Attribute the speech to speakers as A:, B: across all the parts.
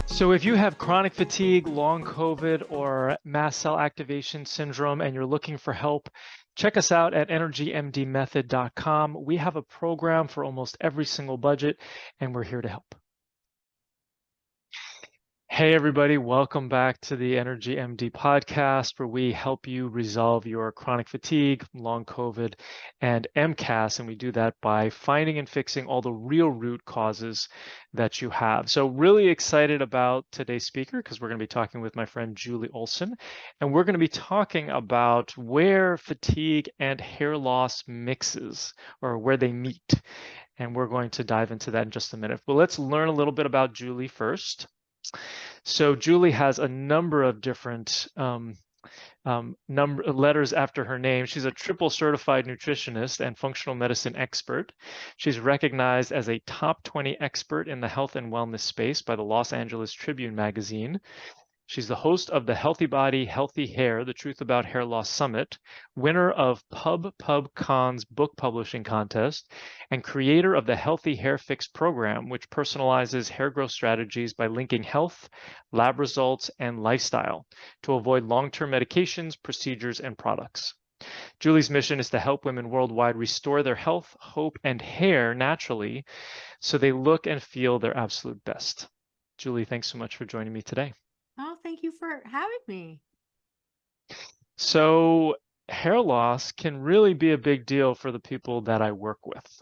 A: So if you have chronic fatigue, long COVID, or mast cell activation syndrome, and you're looking for help, check us out at energymdmethod.com. We have a program for almost every single budget, and we're here to help. Hey, everybody, welcome back to the Energy MD podcast, where we help you resolve your chronic fatigue, long COVID, and MCAS. And we do that by finding and fixing all the real root causes that you have. So, really excited about today's speaker because we're going to be talking with my friend Julie Olson, and we're going to be talking about where fatigue and hair loss mixes or where they meet. And we're going to dive into that in just a minute. But let's learn a little bit about Julie first. So Julie has a number of different letters after her name. She's a triple certified nutritionist and functional medicine expert. She's recognized as a top 20 expert in the health and wellness space by the Los Angeles Tribune magazine. She's the host of the Healthy Body, Healthy Hair, The Truth About Hair Loss Summit, winner of PubCon's book publishing contest, and creator of the Healthy Hair Fix program, which personalizes hair growth strategies by linking health, lab results, and lifestyle to avoid long-term medications, procedures, and products. Julie's mission is to help women worldwide restore their health, hope, and hair naturally so they look and feel their absolute best. Julie, thanks so much for joining me today.
B: Oh, thank you for having me.
A: So hair loss can really be a big deal for the people that I work with.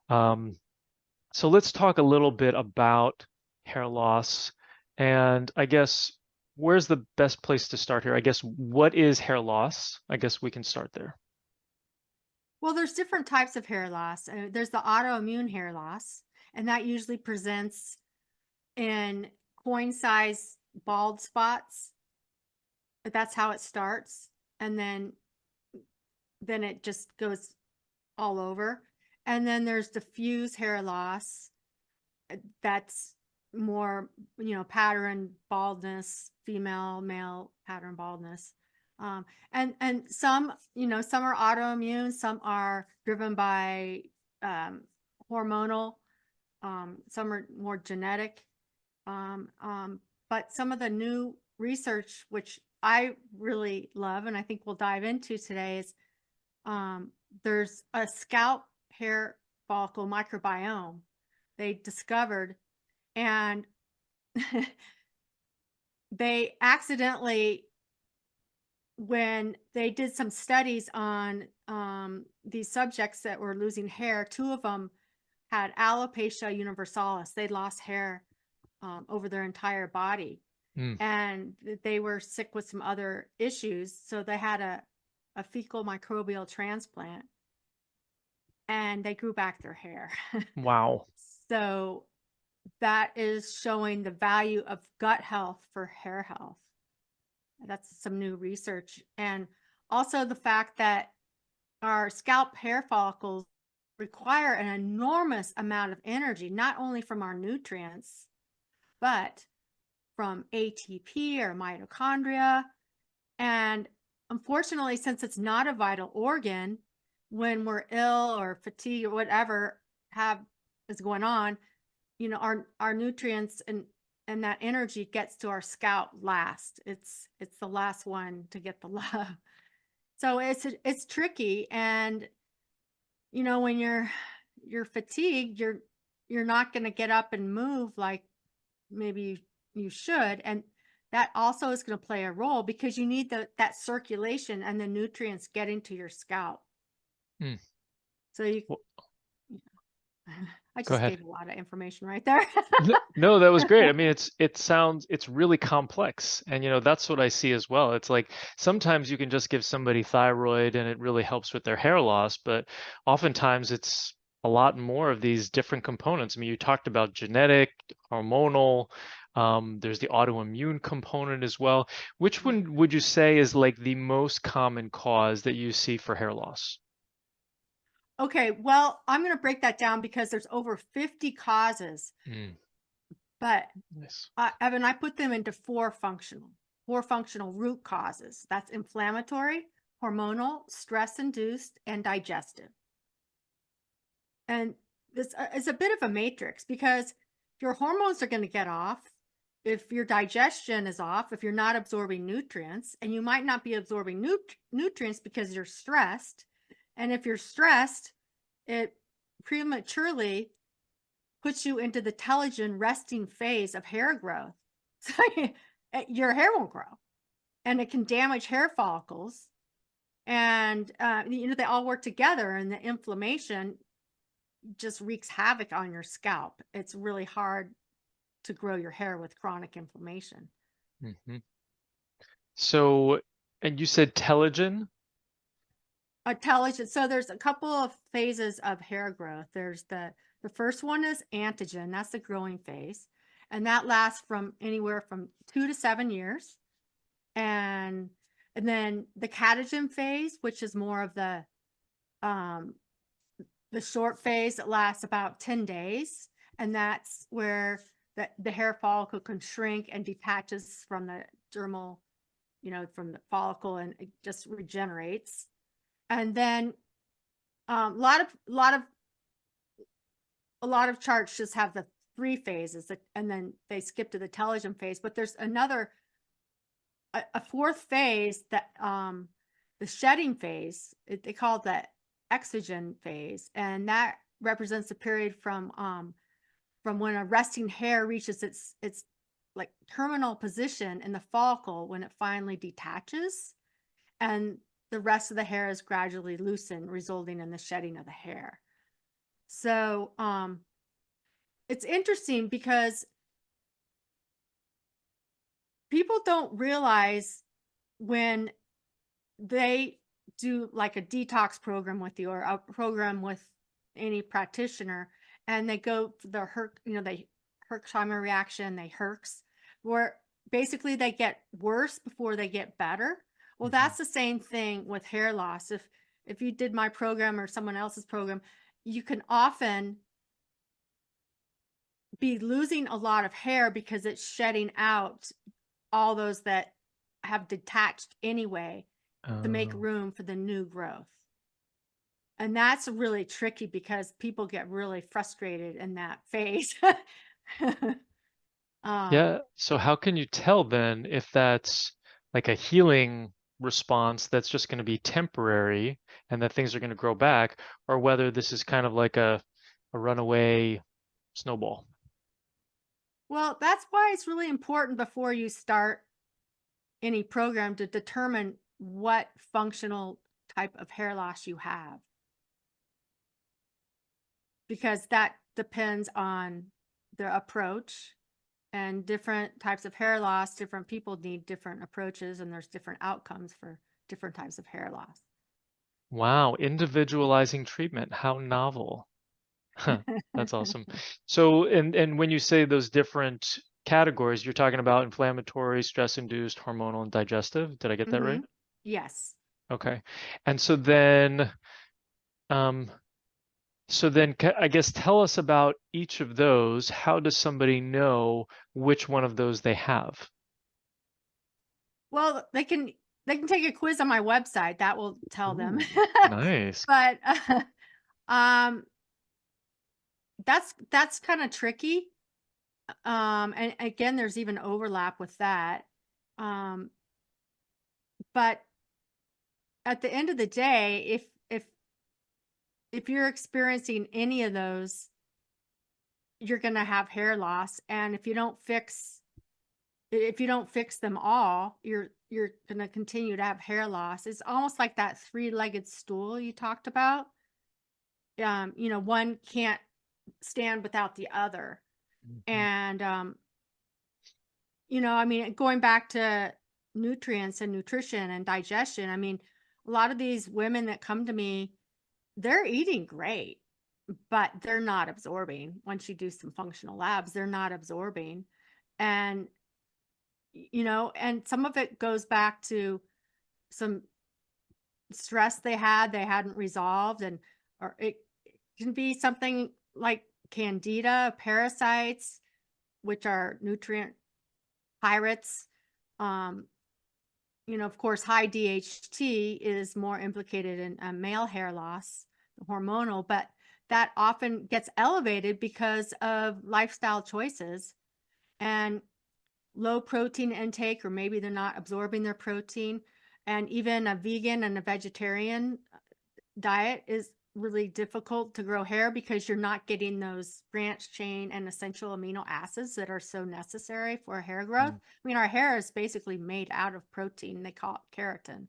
A: So let's talk a little bit about hair loss. And I guess where's the best place to start here? I guess what is hair loss? I guess we can start there.
B: Well, there's different types of hair loss. There's the autoimmune hair loss, and that usually presents in coin-sized bald spots. That's how it starts, and then it just goes all over. And then there's diffuse hair loss. That's more, pattern baldness, female, male pattern baldness. And some, some are autoimmune, some are driven by hormonal, some are more genetic. But some of the new research, which I really love, and I think we'll dive into today, is there's a scalp hair follicle microbiome they discovered, and they accidentally, when they did some studies on these subjects that were losing hair, two of them had alopecia universalis. They lost hair over their entire body. And they were sick with some other issues. So they had a fecal microbial transplant, and they grew back their hair.
A: Wow.
B: So that is showing the value of gut health for hair health. That's some new research. And also the fact that our scalp hair follicles require an enormous amount of energy, not only from our nutrients, but from ATP or mitochondria. And unfortunately, since it's not a vital organ, when we're ill or fatigued or whatever is going on, our nutrients and that energy gets to our scalp last. It's the last one to get the love. So it's tricky. And when you're fatigued, you're not going to get up and move like maybe you should. And that also is going to play a role because you need that circulation and the nutrients getting to your scalp. So I just gave a lot of information right there.
A: No, that was great. I mean, it's really complex. And that's what I see as well. It's like sometimes you can just give somebody thyroid and it really helps with their hair loss, but oftentimes it's a lot more of these different components. I mean, you talked about genetic, hormonal, there's the autoimmune component as well. Which one would you say is like the most common cause that you see for hair loss?
B: Okay, well, I'm going to break that down because there's over 50 causes. But
A: Nice.
B: Evan, I put them into four functional root causes. That's inflammatory, hormonal, stress-induced, and digestive. And this is a bit of a matrix because your hormones are going to get off, if your digestion is off, if you're not absorbing nutrients, and you might not be absorbing nutrients because you're stressed. And if you're stressed, it prematurely puts you into the telogen resting phase of hair growth. So your hair won't grow, and it can damage hair follicles. And, they all work together, and the inflammation just wreaks havoc on your scalp. It's really hard to grow your hair with chronic inflammation.
A: Hmm. So, and you said telogen?
B: Telogen. So there's a couple of phases of hair growth. There's the first one is antigen. That's the growing phase, and that lasts from anywhere from 2 to 7 years. And then the catagen phase, which is more of the short phase that lasts about 10 days. And that's where the hair follicle can shrink and detaches from the dermal, from the follicle, and it just regenerates. And then a lot of charts just have the 3 phases, and then they skip to the telogen phase. But there's a 4th phase, that the shedding phase. They call it the exogen phase, and that represents the period from when a resting hair reaches its like terminal position in the follicle, when it finally detaches, and the rest of the hair is gradually loosened, resulting in the shedding of the hair. So it's interesting because people don't realize, when they do like a detox program with you, or a program with any practitioner, and they go for the they Herxheimer reaction, they Herx, where basically they get worse before they get better. Well, that's the same thing with hair loss. If you did my program or someone else's program, you can often be losing a lot of hair because it's shedding out all those that have detached anyway, to make
A: Oh.
B: room for the new growth. And that's really tricky because people get really frustrated in that phase.
A: Yeah. So how can you tell then if that's like a healing response that's just going to be temporary and that things are going to grow back, or whether this is kind of like a runaway snowball?
B: Well, that's why it's really important before you start any program to determine what functional type of hair loss you have, because that depends on the approach. And different types of hair loss, different people need different approaches, and there's different outcomes for different types of hair loss.
A: Wow, individualizing treatment. How novel. Huh, that's awesome. So, and when you say those different categories, you're talking about inflammatory, stress-induced, hormonal, and digestive. Did I get that right?
B: Yes.
A: Okay. And so then, um, I guess tell us about each of those. How does somebody know which one of those they have?
B: Well, they can take a quiz on my website. That will tell them.
A: Ooh, nice.
B: But um that's kind of tricky. And again, there's even overlap with that. Um but at the end of the day, if you're experiencing any of those, you're going to have hair loss. And if you don't fix them all, you're going to continue to have hair loss. It's almost like that three-legged stool you talked about. One can't stand without the other.
A: Mhm.
B: And I mean, going back to nutrients and nutrition and digestion, I mean, a lot of these women that come to me, they're eating great, but they're not absorbing. Once you do some functional labs, they're not absorbing. And and some of it goes back to some stress they hadn't resolved. And or it can be something like candida, parasites, which are nutrient pirates. um of course, high DHT is more implicated in male hair loss, the hormonal, but that often gets elevated because of lifestyle choices and low protein intake, or maybe they're not absorbing their protein. And even a vegan and a vegetarian diet is really difficult to grow hair because you're not getting those branch chain and essential amino acids that are so necessary for hair growth.
A: Mm.
B: I mean, our hair is basically made out of protein. They call it keratin.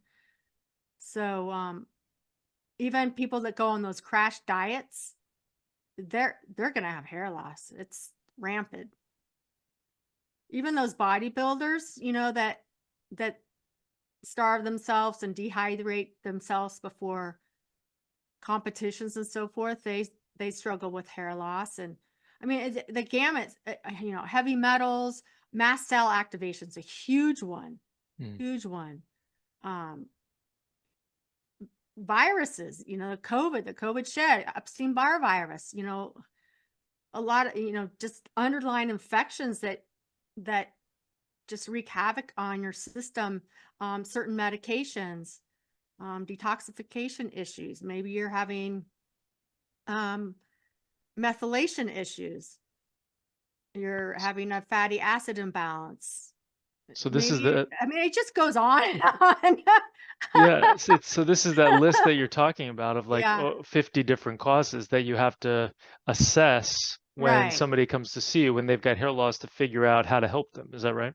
B: So even people that go on those crash diets, they're gonna have hair loss. It's rampant. Even those bodybuilders, that starve themselves and dehydrate themselves before competitions and so forth, they struggle with hair loss. And I mean, the gamut, heavy metals, mast cell activation is a huge one.
A: Mm.
B: Huge one. Viruses, the COVID shed, Epstein-Barr virus, a lot of, just underlying infections that just wreak havoc on your system. Certain medications, detoxification issues. Maybe you're having methylation issues. You're having a fatty acid imbalance.
A: So this is
B: Maybe,
A: the
B: I mean, it just goes on and on.
A: yeah, so this is that list that you're talking about of like
B: Yeah,
A: 50 different causes that you have to assess when
B: right,
A: somebody comes to see you when they've got hair loss to figure out how to help them. Is that right?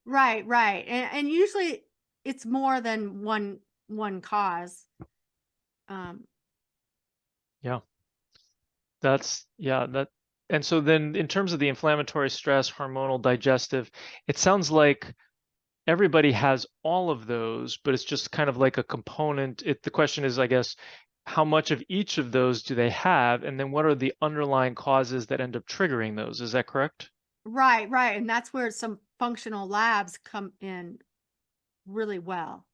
B: right. And usually it's more than one cause. Um,
A: Yeah. That and so then in terms of the inflammatory stress, hormonal, digestive, it sounds like everybody has all of those, but it's just kind of like a component. The question is, I guess, how much of each of those do they have? And then what are the underlying causes that end up triggering those? Is that correct?
B: right. And that's where some functional labs come in really well.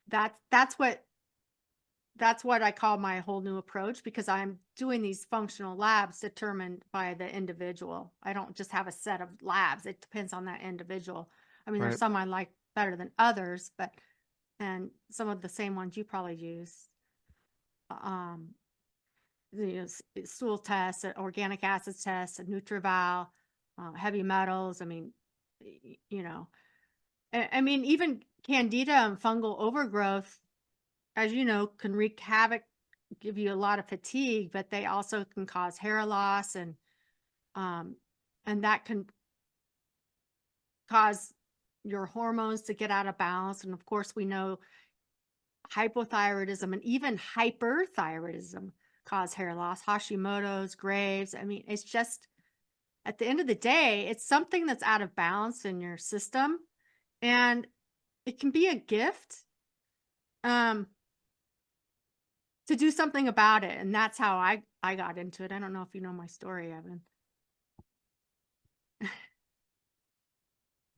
B: That's what I call my whole new approach, because I'm doing these functional labs determined by the individual. I don't just have a set of labs. It depends on that individual. I mean, there's
A: Right.
B: some I like better than others, and some of the same ones you probably use. Um, stool tests, organic acids tests, a NutriVal, heavy metals. I mean, you know, I mean, even candida and fungal overgrowth, as you know, can wreak havoc, give you a lot of fatigue, but they also can cause hair loss, um, and that can cause your hormones to get out of balance. And of course, we know hypothyroidism and even hyperthyroidism cause hair loss, Hashimoto's, Graves. I mean, it's just, at the end of the day, it's something that's out of balance in your system, and it can be a gift. Um, to do something about it, and that's how I got into it. I don't know if you know my story, Evan.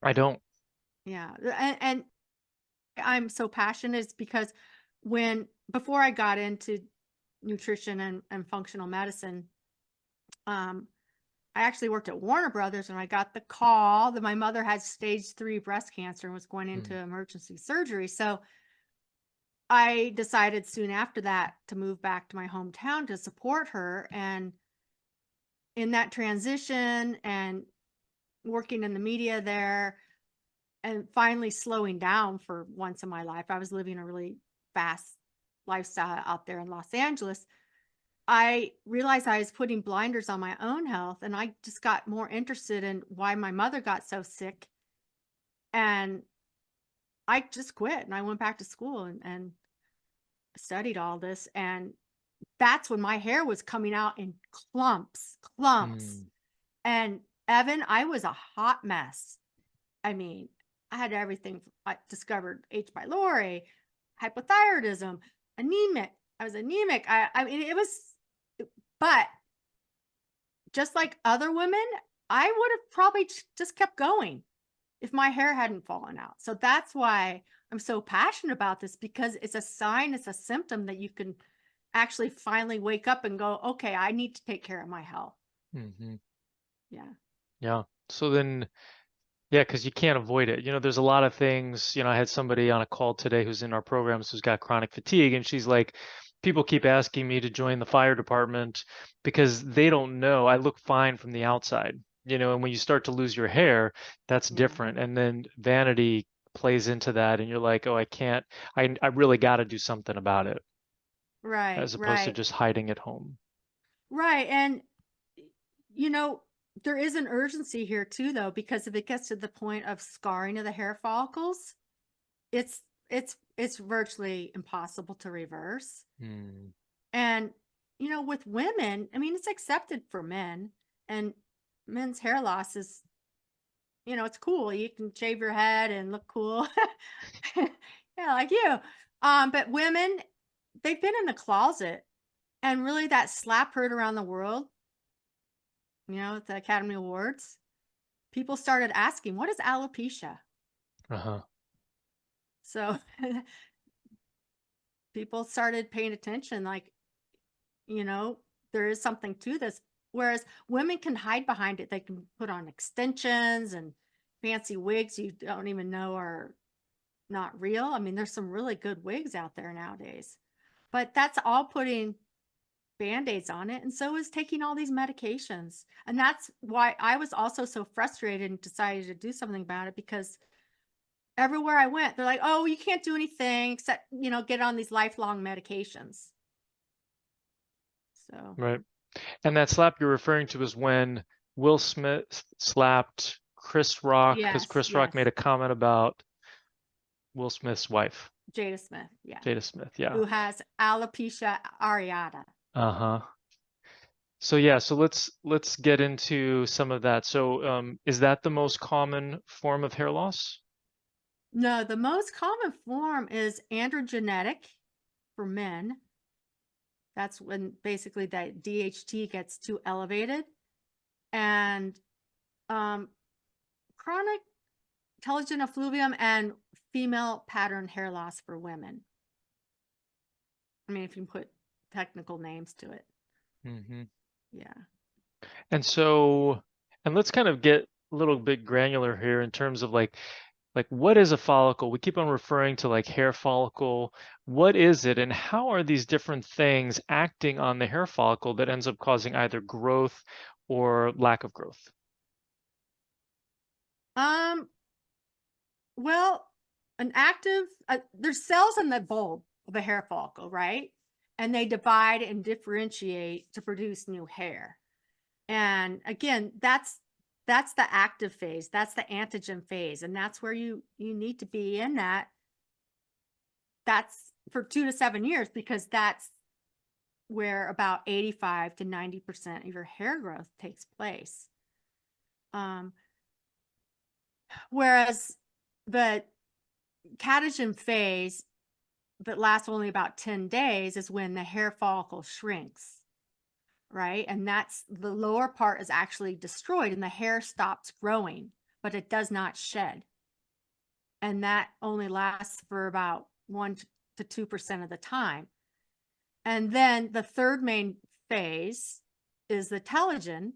A: I don't.
B: Yeah, and I'm so passionate is because before I got into nutrition and functional medicine, um, I actually worked at Warner Brothers, and I got the call that my mother had stage 3 breast cancer and was going into
A: Mm.
B: emergency surgery. So I decided soon after that to move back to my hometown to support her. And in that transition and working in the media there, and finally slowing down for once in my life, I was living a really fast lifestyle out there in Los Angeles. I realized I was putting blinders on my own health, and I just got more interested in why my mother got so sick. And I just quit and I went back to school and studied all this. And that's when my hair was coming out in clumps.
A: Mm.
B: And Evan, I was a hot mess. I mean, I had everything. I discovered H. pylori, hypothyroidism, anemic. I was anemic. I mean, it was, but just like other women, I would have probably just kept going if my hair hadn't fallen out. So that's why I'm so passionate about this, because it's a sign, it's a symptom that you can actually finally wake up and go, okay, I need to take care of my health.
A: Hmm.
B: Yeah.
A: Yeah. So then, yeah, because you can't avoid it. There's a lot of things. I had somebody on a call today who's in our programs who's got chronic fatigue, and she's like, people keep asking me to join the fire department because they don't know. I look fine from the outside, and when you start to lose your hair, that's
B: Yeah.
A: different. And then vanity plays into that, and you're like, oh, I really got to do something about it,
B: Right,
A: as opposed to
B: right,
A: just hiding at home.
B: right. And you know, there is an urgency here too, though, because if it gets to the point of scarring of the hair follicles, it's it's virtually impossible to reverse.
A: Hmm.
B: And with women, I mean, it's accepted for men, and men's hair loss is, it's cool. You can shave your head and look cool. Yeah, like you. But women, they've been in the closet, and really that slap heard around the world, at the Academy Awards. People started asking, what is alopecia?
A: Uh-huh.
B: So people started paying attention, like, there is something to this. Whereas women can hide behind it. They can put on extensions and fancy wigs you don't even know are not real. I mean, there's some really good wigs out there nowadays, but that's all putting band-aids on it. And so is taking all these medications. And that's why I was also so frustrated and decided to do something about it, because everywhere I went, they're like, oh, you can't do anything except, get on these lifelong medications. So,
A: Right. And that slap you're referring to is when Will Smith slapped Chris Rock because
B: yes,
A: Chris Rock
B: yes.
A: made a comment about Will Smith's wife,
B: Jada Smith, yeah,
A: Jada Smith. Yeah.
B: who has alopecia areata.
A: Uh-huh. So yeah, so let's get into some of that. So is that the most common form of hair loss?
B: No, the most common form is androgenetic for men. That's when basically that DHT gets too elevated. And um, chronic telogen effluvium and female pattern hair loss for women. I mean, if you can put technical names to it.
A: Hmm.
B: Yeah.
A: And so, and let's kind of get a little bit granular here in terms of like what is a follicle? We keep on referring to like hair follicle. What is it, and how are these different things acting on the hair follicle that ends up causing either growth or lack of growth?
B: Um, well, there's cells in the bulb of a hair follicle, right? And they divide and differentiate to produce new hair. And again, that's the active phase. That's the antigen phase. And that's where you need to be in that. That's for 2 to 7 years, because that's where about 85 to 90% of your hair growth takes place. Um, whereas the catagen phase that lasts only about 10 days is when the hair follicle shrinks, right? And that's the lower part is actually destroyed and the hair stops growing, but it does not shed. And that only lasts for about 1 to 2% of the time. And then the third main phase is the telogen,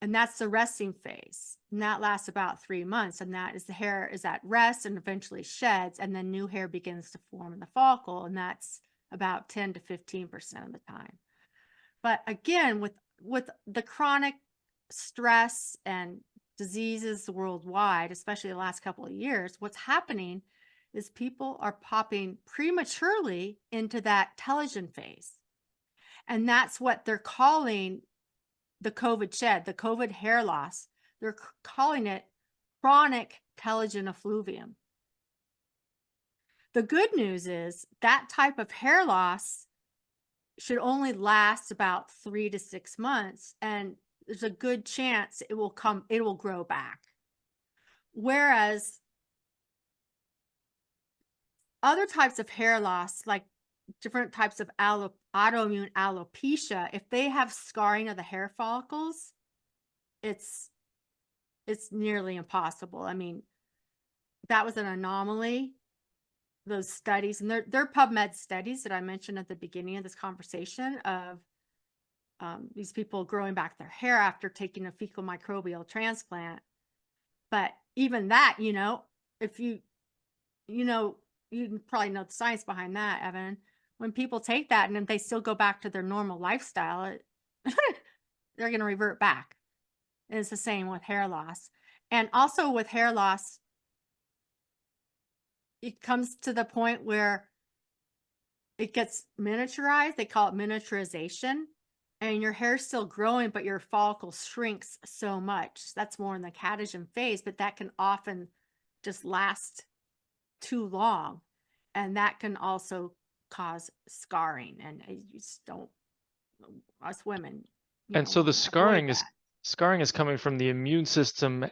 B: and that's the resting phase. And that lasts about 3 months. And that is the hair is at rest and eventually sheds, and then new hair begins to form in the follicle. And that's about 10 to 15% of the time. But again, with the chronic stress and diseases worldwide, especially the last couple of years, what's happening is people are popping prematurely into that telogen phase. And that's what they're calling the COVID shed, the COVID hair loss. They're calling it chronic telogen effluvium. The good news is that type of hair loss should only last about 3 to 6 months, and there's a good chance it will grow back. Whereas other types of hair loss, like different types of autoimmune alopecia, if they have scarring of the hair follicles, it's nearly impossible. I mean, that was an anomaly. Those studies, and they're PubMed studies that I mentioned at the beginning of this conversation, of these people growing back their hair after taking a fecal microbial transplant. But even that, if you probably know the science behind that, Evan. when people take that and then they still go back to their normal lifestyle, they're going to revert back. And it's the same with hair loss. And also with hair loss, it comes to the point where it gets miniaturized. They call it miniaturization. And your hair's still growing, but your follicle shrinks so much. That's more in the catagen phase, but that can often just last too long. And that can also cause scarring. And you just don't, us women,
A: And so the
B: avoid
A: scarring is coming from the immune system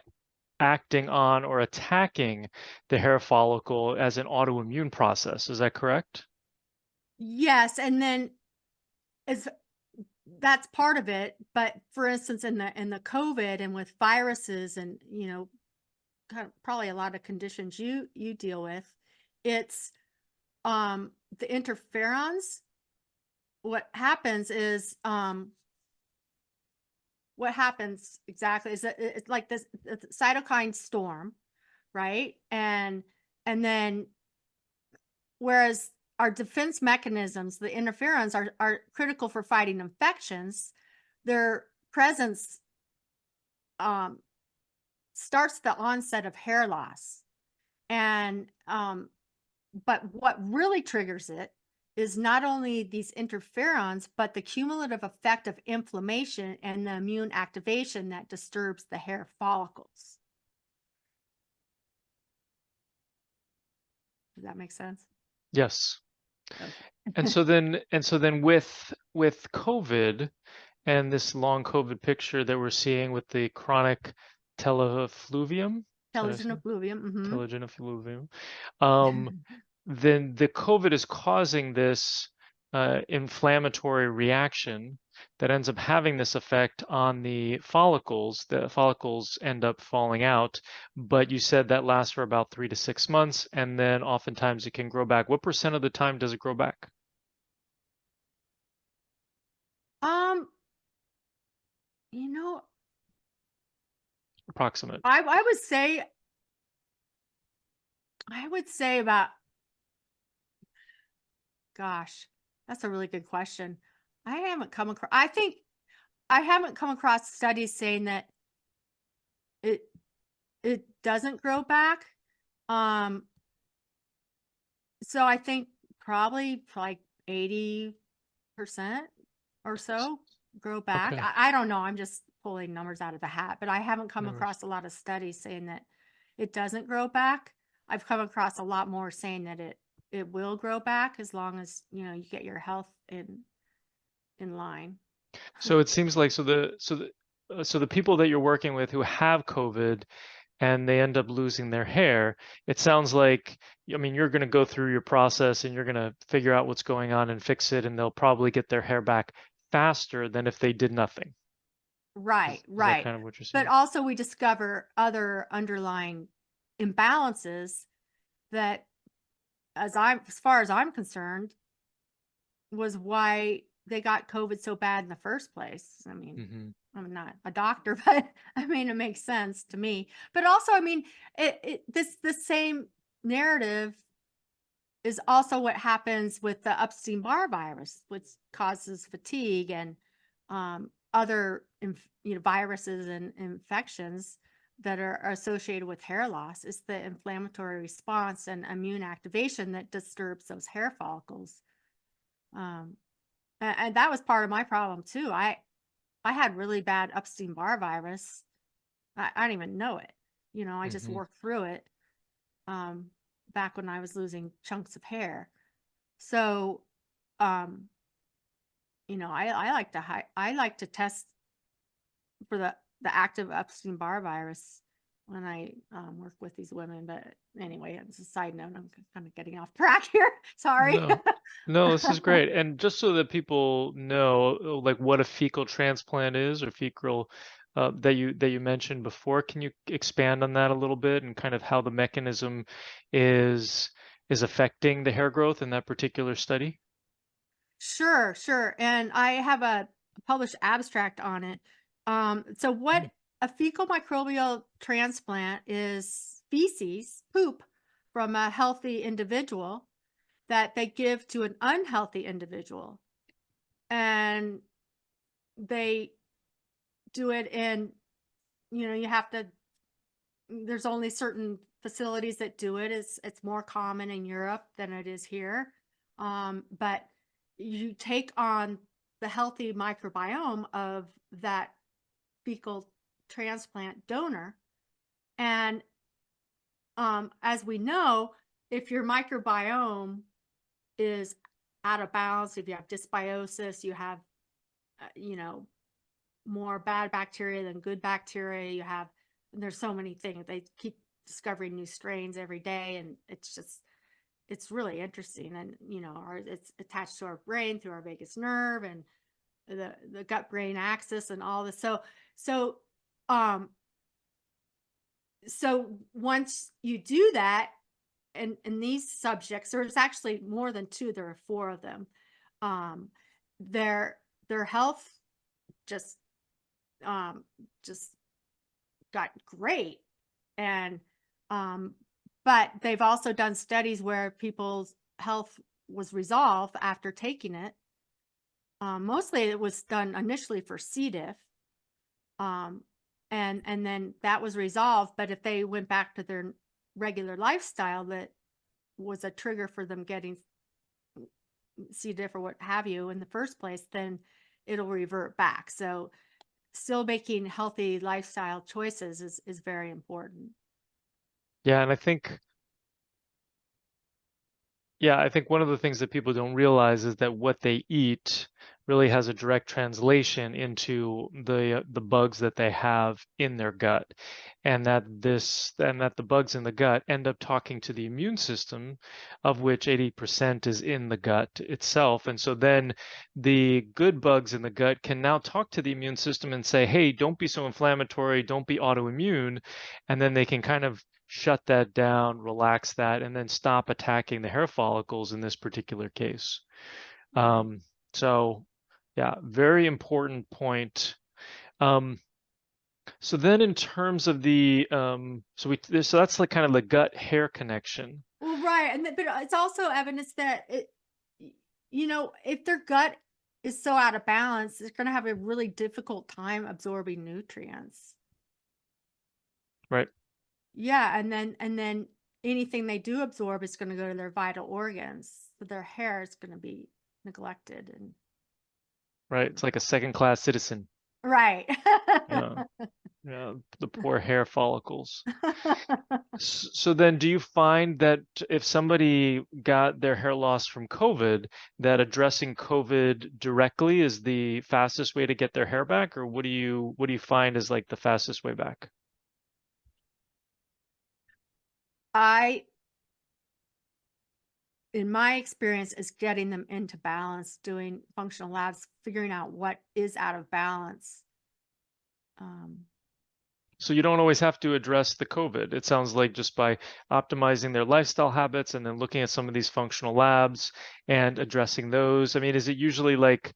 A: acting on or attacking the hair follicle as an autoimmune process. Is that correct?
B: Yes, and then that's part of it. But for instance, in the COVID and with viruses and kind of probably a lot of conditions you deal with, it's the interferons. What happens is what happens exactly is that it's like this cytokine storm, right? And then whereas our defense mechanisms, the interferons, are critical for fighting infections, their presence starts the onset of hair loss. And but what really triggers it is not only these interferons, but the cumulative effect of inflammation and the immune activation that disturbs the hair follicles. Does that make sense?
A: Yes.
B: Okay.
A: And so then with COVID and this long COVID picture that we're seeing with the chronic telefluvium, is that how you say it?
B: Telogen
A: Telogen effluvium, then the COVID is causing this inflammatory reaction that ends up having this effect on the follicles. The follicles end up falling out, but you said that lasts for about 3 to 6 months, and then oftentimes it can grow back. What % of the time does it grow back?
B: um, you know,
A: Approximate.
B: I would say about, gosh, that's a really good question. I think I haven't come across studies saying that it doesn't grow back. So I think probably like 80% or so grow back.
A: Okay.
B: I don't know. I'm just pulling numbers out of the hat, but I haven't come
A: No worries.
B: across a lot of studies saying that it doesn't grow back. I've come across a lot more saying that it will grow back as long as, you get your health in line.
A: So it seems like so the people that you're working with who have COVID and they end up losing their hair, it sounds like, I mean, you're going to go through your process and you're going to figure out what's going on and fix it, and they'll probably get their hair back faster than if they did nothing.
B: Right,
A: Is that
B: right.
A: kind of what you're
B: But
A: saying?
B: also we discover other underlying imbalances that, as far as I'm concerned, was why they got COVID so bad in the first place. I mean,
A: Mm-hmm.
B: I'm not a doctor, but I mean, it makes sense to me. But also, I mean, the same narrative is also what happens with the Epstein-Barr virus, which causes fatigue and other viruses and infections that are associated with hair loss. Is the inflammatory response and immune activation that disturbs those hair follicles. And that was part of my problem too. I had really bad Epstein-Barr virus. I didn't even know it. I just
A: Mm-hmm.
B: worked through it back when I was losing chunks of hair. So, I like to test for the active Epstein-Barr virus when I work with these women. But anyway, it's a side note. I'm kind of getting off track here. Sorry.
A: No, no, this is great. And just so that people know, like what a fecal transplant is, or fecal that you mentioned before, can you expand on that a little bit and kind of how the mechanism is affecting the hair growth in that particular study?
B: Sure, sure. And I have a published abstract on it. So what
A: Mm.
B: a fecal microbial transplant is feces, poop from a healthy individual. that they give to an unhealthy individual. And they do it in, you have to, there's only certain facilities that do it. It's more common in Europe than it is here. But you take on the healthy microbiome of that fecal transplant donor. And as we know, if your microbiome is out of balance, if you have dysbiosis, you have, more bad bacteria than good bacteria, you have, there's so many things. They keep discovering new strains every day. And it's really interesting. And, it's attached to our brain through our vagus nerve and the gut brain axis and all this. So, so once you do that, and these subjects, there's actually more than 2, there are 4 of them. Their health just got great. And but they've also done studies where people's health was resolved after taking it. Mostly it was done initially for C. diff. And then that was resolved. But if they went back to their regular lifestyle, that was a trigger for them getting C. diff or what have you in the first place, then it'll revert back. So still making healthy lifestyle choices is very important.
A: Yeah, and I think one of the things that people don't realize is that what they eat really has a direct translation into the bugs that they have in their gut, and that the bugs in the gut end up talking to the immune system, of which 80% is in the gut itself. And so then the good bugs in the gut can now talk to the immune system and say, hey, don't be so inflammatory, don't be autoimmune, and then they can kind of shut that down, relax that, and then stop attacking the hair follicles in this particular case. So yeah, very important point. So then in terms of the, so that's like kind of the gut hair connection.
B: Well, right. But it's also evidence that if their gut is so out of balance, they're going to have a really difficult time absorbing nutrients.
A: Right.
B: Yeah. And then anything they do absorb is going to go to their vital organs. So their hair is going to be neglected. And
A: right. It's like a second-class citizen.
B: right.
A: Yeah. Yeah. The poor hair follicles. So then do you find that if somebody got their hair loss from COVID, that addressing COVID directly is the fastest way to get their hair back, or what do you find is like the fastest way back?
B: In my experience, is getting them into balance, doing functional labs, figuring out what is out of balance.
A: So you don't always have to address the COVID. It sounds like just by optimizing their lifestyle habits and then looking at some of these functional labs and addressing those. I mean, is it usually like,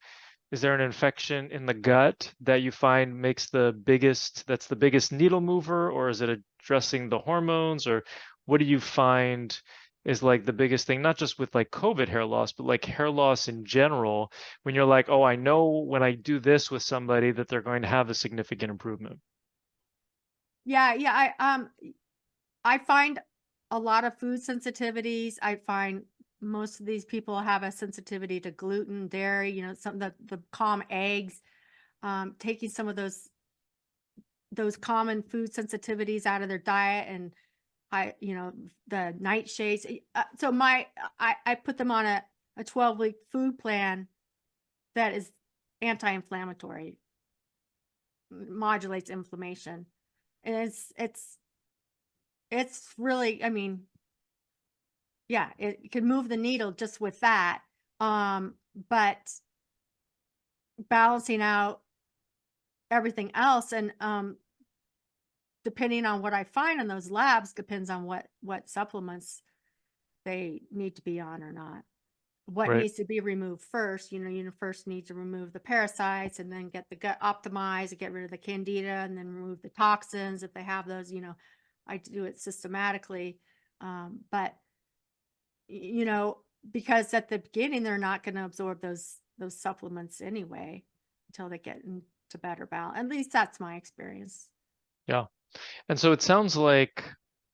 A: is there an infection in the gut that you find makes that's the biggest needle mover, or is it addressing the hormones, or what do you find is like the biggest thing, not just with like COVID hair loss, but like hair loss in general, when you're like, oh, I know when I do this with somebody that they're going to have a significant improvement?
B: Yeah. I find a lot of food sensitivities. I find most of these people have a sensitivity to gluten, dairy, some of the calm eggs. Taking some of those common food sensitivities out of their diet, and the nightshades. So I put them on a 12-week food plan that is anti-inflammatory, modulates inflammation. And it's really, I mean, yeah, it can move the needle just with that. But balancing out everything else, and depending on what I find in those labs, depends on what supplements they need to be on or not. What
A: Right.
B: needs to be removed first, you first need to remove the parasites, and then get the gut optimized and get rid of the candida, and then remove the toxins if they have those. I do it systematically. But because at the beginning, they're not going to absorb those supplements anyway until they get into better balance. At least that's my experience.
A: Yeah. And so it sounds like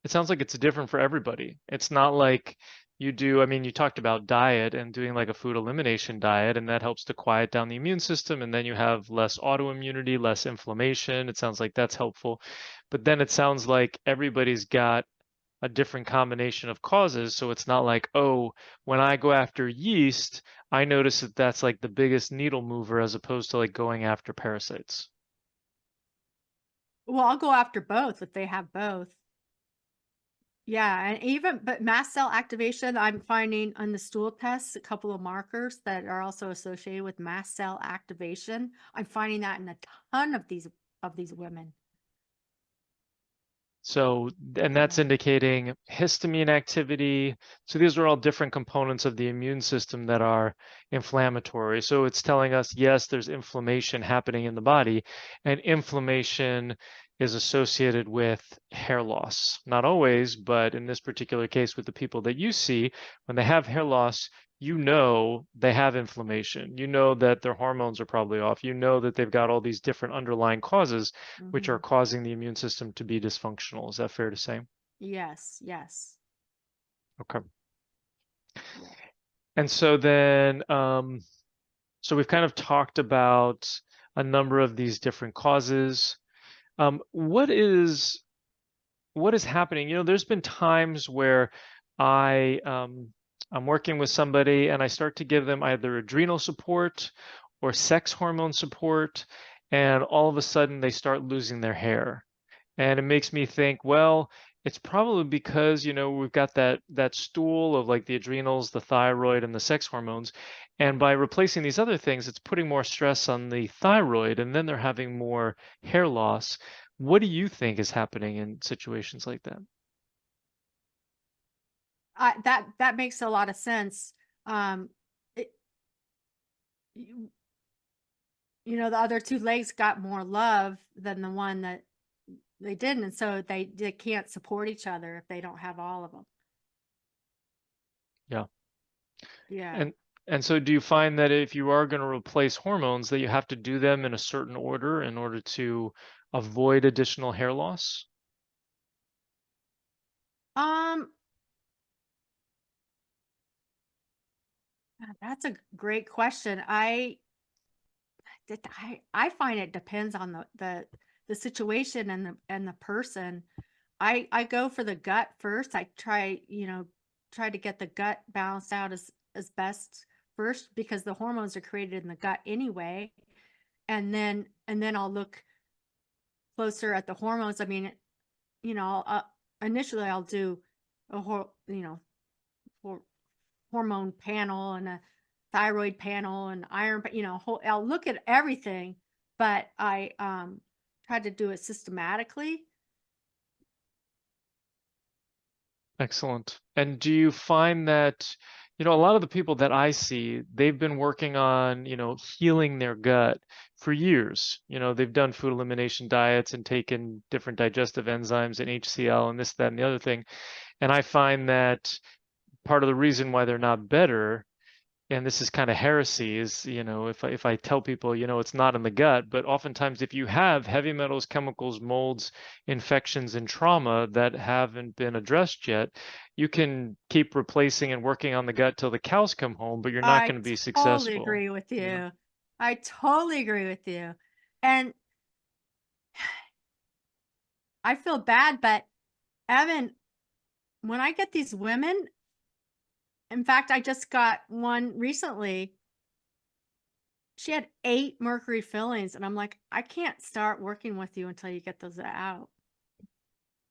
A: it's different for everybody. It's not like you do, I mean, you talked about diet and doing like a food elimination diet, and that helps to quiet down the immune system, and then you have less autoimmunity, less inflammation. It sounds like that's helpful. But then it sounds like everybody's got a different combination of causes. So it's not like, oh, when I go after yeast, I notice that that's like the biggest needle mover as opposed to like going after parasites.
B: Well, I'll go after both if they have both. Yeah, and but mast cell activation, I'm finding on the stool tests a couple of markers that are also associated with mast cell activation. I'm finding that in a ton of these women.
A: So, and that's
B: Yeah.
A: indicating histamine activity. So these are all different components of the immune system that are inflammatory. So it's telling us, yes, there's inflammation happening in the body, and inflammation is associated with hair loss. Not always, but in this particular case with the people that you see, when they have hair loss, you know they have inflammation. You know that their hormones are probably off. You know that they've got all these different underlying causes which are
B: Hmm.
A: causing the immune system to be dysfunctional. Is that fair to say?
B: Yes, yes.
A: Okay.
B: Yeah.
A: And so then, so we've kind of talked about a number of these different causes. What is happening? You know, there's been times where I'm working with somebody and I start to give them either adrenal support or sex hormone support, and all of a sudden they start losing their hair. And it makes me think, well, it's probably because, you know, we've got that stool of like the adrenals, the thyroid, and the sex hormones. And by replacing these other things, it's putting more stress on the thyroid, and then they're having more hair loss. What do you think is happening in situations like that?
B: That makes a lot of sense. Um, it, you, the other two legs got more love than the one that they didn't, and so they can't support each other if they don't have all of them.
A: Yeah.
B: Yeah.
A: And and so do you find that if you are going to replace hormones, that you have to do them in a certain order in order to avoid additional hair loss?
B: Um, that's a great question. I find it depends on the situation and the person. I go for the gut first. I try to get the gut balanced out as best first because the hormones are created in the gut anyway. And then I'll look closer at the hormones. I mean, initially I'll do a hor- hormone panel and a thyroid panel and iron, I'll look at everything, but I try to do it systematically.
A: Excellent. And do you find that, you know, a lot of the people that I see, they've been working on, you know, healing their gut for years. You know, they've done food elimination diets and taken different digestive enzymes and HCl and this, that, and the other thing. And I find that part of the reason why they're not better, and this is kind of heresy, is, you know, if I tell people, you know, it's not in the gut, but oftentimes if you have heavy metals, chemicals, molds, infections, and trauma that haven't been addressed yet, you can keep replacing and working on the gut till the cows come home, but you're not
B: I
A: going to be
B: totally
A: successful.
B: agree with
A: You know?
B: you. I totally agree with you. And I feel bad, but Evan, when I get these women, in fact, I just got one recently. She had 8 mercury fillings, and I'm like, I can't start working with you until you get those out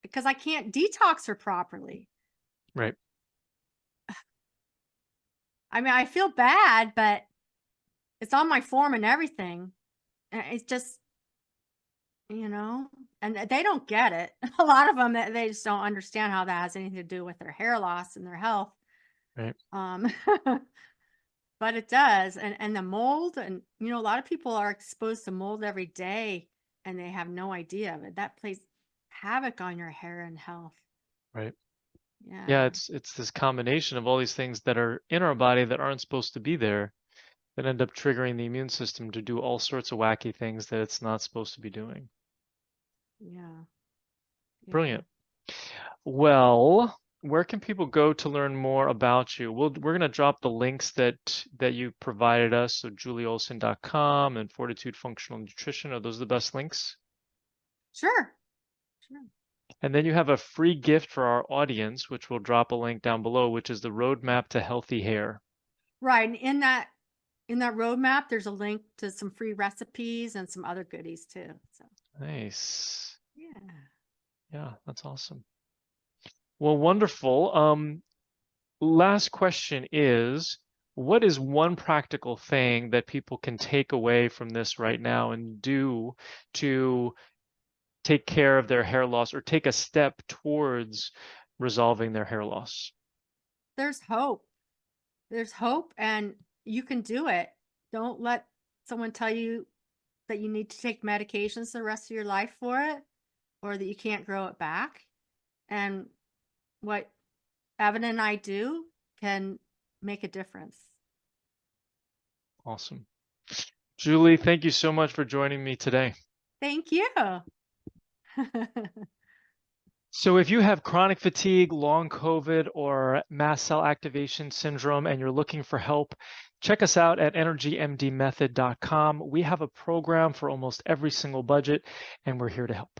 B: because I can't detox her properly.
A: Right,
B: I mean, I feel bad, but it's on my form and everything. And it's just, you know, and they don't get it. A lot of them, they just don't understand how that has anything to do with their hair loss and their health.
A: right,
B: Um, but it does. And the mold, and, a lot of people are exposed to mold every day and they have no idea of it. That plays havoc on your hair and health.
A: right. Yeah,
B: Yeah.
A: it's this combination of all these things that are in our body that aren't supposed to be there that end up triggering the immune system to do all sorts of wacky things that it's not supposed to be doing.
B: Yeah. Yeah.
A: Brilliant. Well, where can people go to learn more about you? We're going to drop the links that you provided us, so julieolson.com and Fortitude Functional Nutrition. Are those the best links?
B: Sure. Sure.
A: And then you have a free gift for our audience, which we'll drop a link down below, which is the roadmap to healthy hair.
B: Right. And in that roadmap, there's a link to some free recipes and some other goodies too. So
A: Nice.
B: yeah.
A: Yeah, that's awesome. Well, wonderful. Last question is, what is one practical thing that people can take away from this right now and do to take care of their hair loss or take a step towards resolving their hair loss?
B: There's hope. There's hope and you can do it. Don't let someone tell you that you need to take medications the rest of your life for it or that you can't grow it back. And what Evan and I do can make a difference.
A: Awesome. Julie, thank you so much for joining me today.
B: Thank you.
A: So if you have chronic fatigue, long COVID, or mast cell activation syndrome and you're looking for help, check us out at energymdmethod.com. We have a program for almost every single budget, and we're here to help.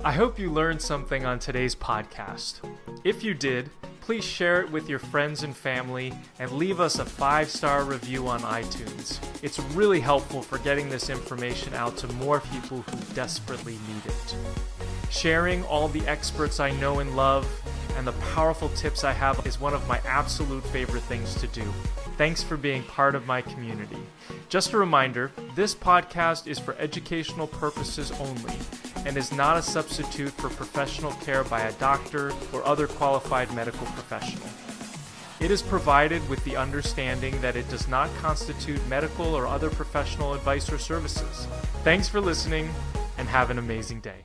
A: I hope you learned something on today's podcast. If you did, please share it with your friends and family and leave us a 5-star review on iTunes. It's really helpful for getting this information out to more people who desperately need it. Sharing all the experts I know and love and the powerful tips I have is one of my absolute favorite things to do. Thanks for being part of my community. Just a reminder, this podcast is for educational purposes only and is not a substitute for professional care by a doctor or other qualified medical professional. It is provided with the understanding that it does not constitute medical or other professional advice or services. Thanks for listening and have an amazing day.